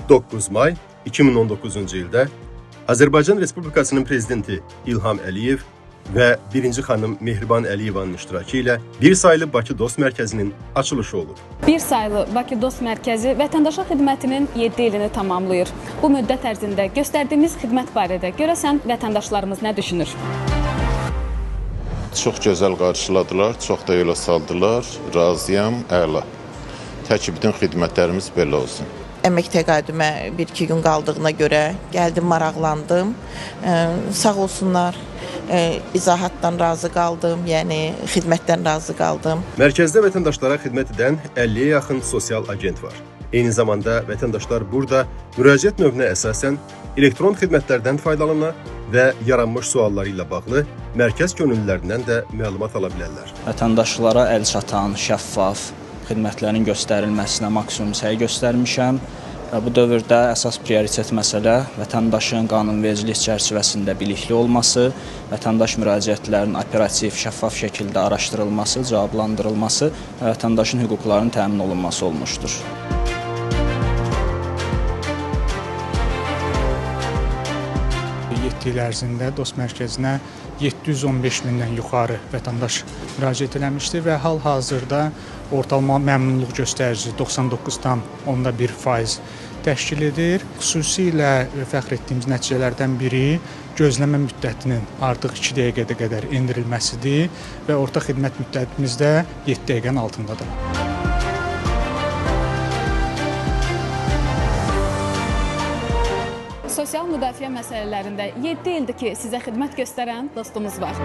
9 may 2019-cu ildə Azərbaycan Respublikasının prezidenti İlham Əliyev və birinci xanım Mehriban Əliyevanın iştirakı ilə bir saylı Bakı Dost Mərkəzinin açılışı olub. Bir saylı Bakı Dost Mərkəzi vətəndaşa xidmətinin 7 ilini tamamlayır. Bu müddət ərzində göstərdiyimiz xidmət barədə görəsən vətəndaşlarımız nə düşünür? Çox gözəl qarşıladılar, çox da yola saldılar. Razıyam, əla. Tək bütün xidmətlərimiz belə olsun. Əmək təqaüdümə 1-2 gün qaldığına görə gəldim, maraqlandım. Sağ olsunlar, izahatdan razı qaldım, yəni xidmətdən razı qaldım. Mərkəzdə vətəndaşlara xidmət edən 50-yə yaxın sosial agent var. Eyni zamanda vətəndaşlar burada müraciət növünə əsasən elektron xidmətlərdən faydalanır və yaranmış sualları ilə bağlı mərkəz könüllülərindən də məlumat ala bilərlər. Vətəndaşlara əl çatan, şəffaf xidmətlərin göstərilməsinə maksimum səy göstərmişəm. Bu dövrdə əsas prioritet məsələ vətəndaşın qanunvericilik çərçivəsində bilikli olması, vətəndaş müraciətlərinin operativ, şəffaf şəkildə araşdırılması, cavablandırılması və vətəndaşın hüquqlarının təmin olunması olmuşdur. Il ərzində Dost Mərkəzinə 715 mindən yuxarı vətəndaş müraciət eləmişdir və hal-hazırda ortalama məmnunluq göstəricisi 99,1% təşkil edir. Xüsusilə fəxr etdiyimiz nəticələrdən biri gözləmə müddətinin artıq 2 dəqiqəyə qədər endirilməsidir və orta xidmət müddətimiz də 7 dəqiqənin altındadır. Sosial müdafiə məsələlərində 7 ildir ki, sizə xidmət göstərən dostumuz var.